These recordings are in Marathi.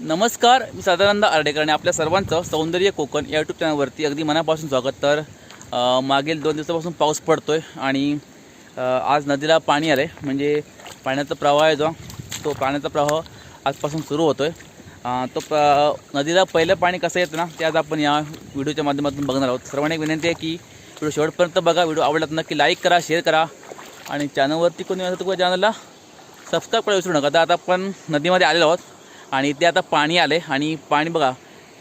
नमस्कार, मी सदानंद आर्डेकर आणि आपल्या सर्वांचं सौंदर्य कोकण या यूट्यूब चॅनलवरती अगदी मनापासून स्वागत। तर मागील 2 दिवसापासून पाऊस पडतोय आणि आज नदीला पाणी आले, म्हणजे पाण्याचा प्रवाह आहे तो पाण्याचा प्रवाह आजपासून सुरू होतोय। नदीला पहिलं पाणी कसं येतं ना ते आज आपण या व्हिडिओच्या माध्यमातून बघणार आहोत। सर्वांना एक विनंती आहे की व्हिडिओ शेवटपर्यंत बघा। व्हिडिओ आवडला तर नक्की लाईक करा, शेअर करा आणि चॅनलवरती कोणी असेल तर चॅनलला सबस्क्राईब करायला विसरू नका। आता आपण नदीमध्ये आलेलो आहोत आणि इथे आता पाणी आले आणि पाणी बघा,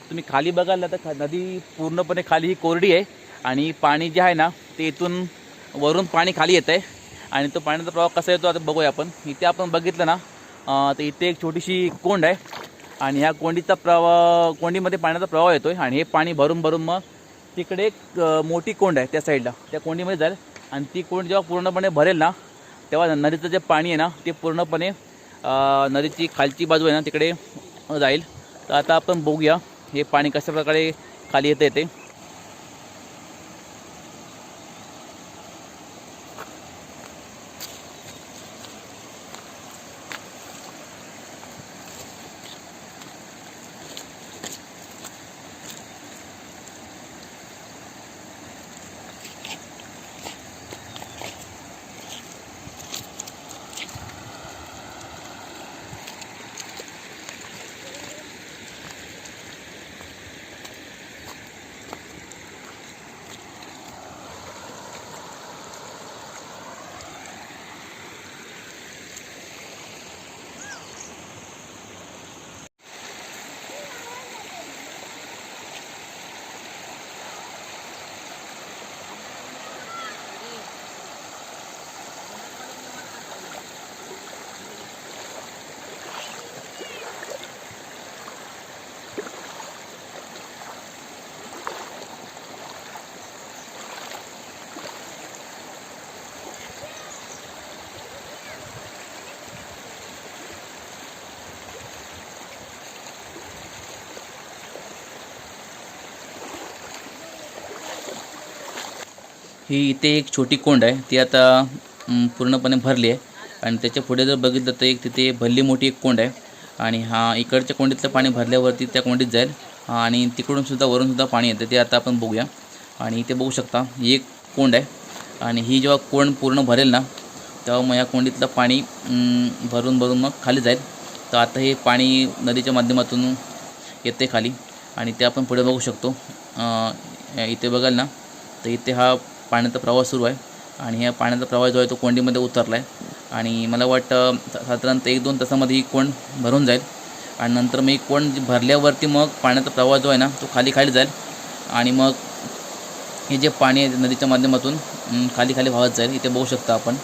तुम्ही खाली बघाल तर नदी पूर्णपणे खाली ही कोरडी आहे आणि पाणी जे आहे ना ते इथून वरून पाणी खाली येतं आहे आणि तो पाण्याचा प्रवाह कसा येतो आता बघूया आपण। इथे आपण बघितलं ना तर इथे एक छोटीशी कोंड आहे आणि ह्या कोंडीमध्ये पाण्याचा प्रवाह येतो आहे आणि हे पाणी भरून मग तिकडे एक मोठी कोंड आहे त्या साईडला, त्या कोंडीमध्ये जाईल आणि ती कोंड जेव्हा पूर्णपणे भरेल ना तेव्हा नदीचं जे पाणी आहे ना ते पूर्णपणे नदीची खालची बाजू आहे ना तिकडे जाईल। तर आता आपण बघूया हे पाणी कशा प्रकारे खाली येते ते। ही इथे एक छोटी कोंड आहे, ती आता पूर्णपणे भरली आहे आणि त्याच्या पुढे जर बघितलं तर एक तिथे भल्ली मोठी एक कोंड आहे आणि इकडच्या कोंडीतलं पाणी भरल्यावरती त्या कोंडीत जाईल आणि तिकडून सुद्धा वरून सुद्धा पाणी येतं, ते आता आपण बघूया। आणि इथे बघू शकता ही एक कोंड आहे आणि ही जेव्हा कोंड पूर्ण भरेल ना तेव्हा मग या कोंडीतलं पाणी भरून मग खाली जाईल। तर आता हे पाणी नदीच्या माध्यमातून येते खाली आणि ते आपण पुढे बघू शकतो। इथे बघाल ना तर इथे हा पाण्याचा प्रवाह सुरू आहे आणि ह्या पाण्याचा प्रवाह जो आहे तो कोंडीमध्ये उतरला आहे आणि मला वाटतं साधारणतः 1-2 तासामध्ये ही कोंड भरून जाईल आणि नंतर मग ही कोंड भरल्यावरती मग पाण्याचा प्रवाह जो आहे ना तो खाली जाईल आणि मग हे जे पाणी आहे नदीच्या माध्यमातून खाली वाहत जाईल। इथे बघू शकता आपण।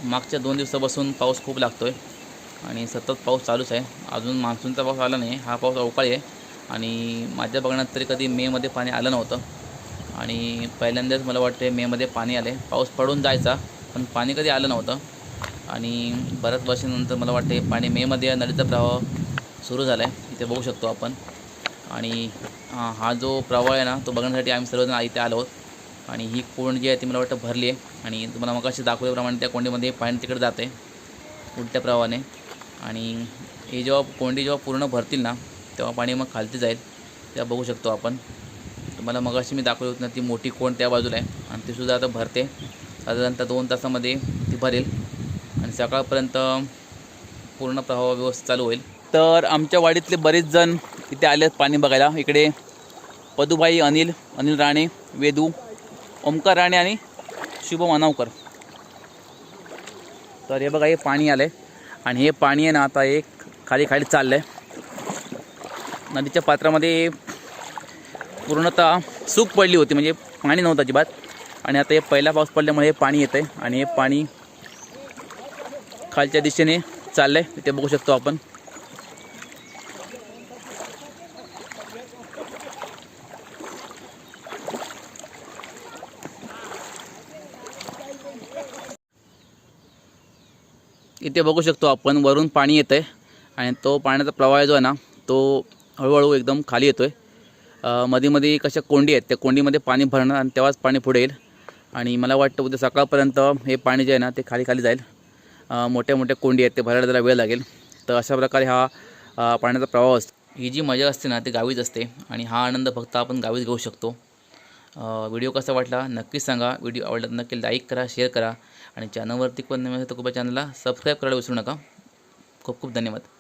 मागच्या 2 दिवसापासून पाऊस खूप लागतो आहे आणि सतत पाऊस चालूच आहे। अजून मान्सूनचा पाऊस आला नाही, हा पाऊस अवकाळी आहे आणि माझ्या बघण्यात तरी कधी मेमध्ये पाणी आलं नव्हतं आणि पहिल्यांदाच मला वाटते मेमध्ये पाणी आले। पाऊस पडून जायचा पण पाणी कधी आलं नव्हतं आणि बऱ्याच वर्षांनंतर मला वाटते पाणी मेमध्ये नदीचा प्रवाह सुरू झाला आहे, इथे बघू शकतो आपण। आणि हा जो प्रवाह आहे ना तो बघण्यासाठी आम्ही सर्वजण इथे आलो आहोत आणि ही कोंड जी आहे ती मला वाटतं भरली आहे आणि तुम्हाला मगाशी दाखवल्याप्रमाणे त्या कोंडीमध्ये पाणी तिकडे जाते उलट्या प्रवाहाने आणि हे कोंडी जेव्हा पूर्ण भरतील ना तेव्हा पाणी मग खालती जाईल, तेव्हा बघू शकतो आपण। तुम्हाला मगाशी मी दाखवली होती ना ती मोठी कोंड त्या बाजूला आहे आणि तीसुद्धा आता भरते, साधारणतः 2 तासामध्ये ती भरेल आणि सकाळपर्यंत पूर्ण प्रवाह व्यवस्थित चालू होईल। तर आमच्या वाडीतले बरेच जण इथे आले पाणी बघायला। इकडे पदुबाई, अनिल राणे, वेदू, ओमकार राणे आणि शुभम अनावकर। तर हे बघा हे पाणी आलं आहे आणि हे पाणी आहे ना आता एक खाली खाली चाललं आहे. नदीच्या पात्रामध्ये पूर्णतः सूक पडली होती, म्हणजे पाणी नव्हतं अजिबात. आणि आता हे पहिला पाऊस पडल्यामुळे हे पाणी येतं आहे आणि हे पाणी खालच्या दिशेने चाललं आहे. इथे बघू शकतो आपण. इथे बघू शकतो आपण वरून पाणी येतं आहे आणि तो पाण्याचा प्रवाह जो आहे ना तो हळूहळू एकदम खाली येतो आहे. मध्ये मध्ये कशा कोंडी आहेत, त्या कोंडीमध्ये पाणी भरणार आणि तेव्हाच पाणी पुढे येईल. आणि मला वाटतं उद्या सकाळपर्यंत हे पाणी जे आहे ना ते खाली खाली जाईल. मोठ्या मोठ्या कोंडी आहेत, ते भरायला जरा वेळ लागेल. तर अशा प्रकारे हा पाण्याचा प्रवाह असतो. ही जी मजा असते ना ती गावीच असते आणि हा आनंद फक्त आपण गावीच घेऊ शकतो. व्हिडिओ कसा वाटला नक्कीच सांगा. व्हिडिओ आवडला तर नक्की लाईक करा, शेअर करा आणि चॅनलवरती कोण नवीन असेल तर कृपया चॅनलला सबस्क्राईब करायला विसरू नका. खूप खूप धन्यवाद.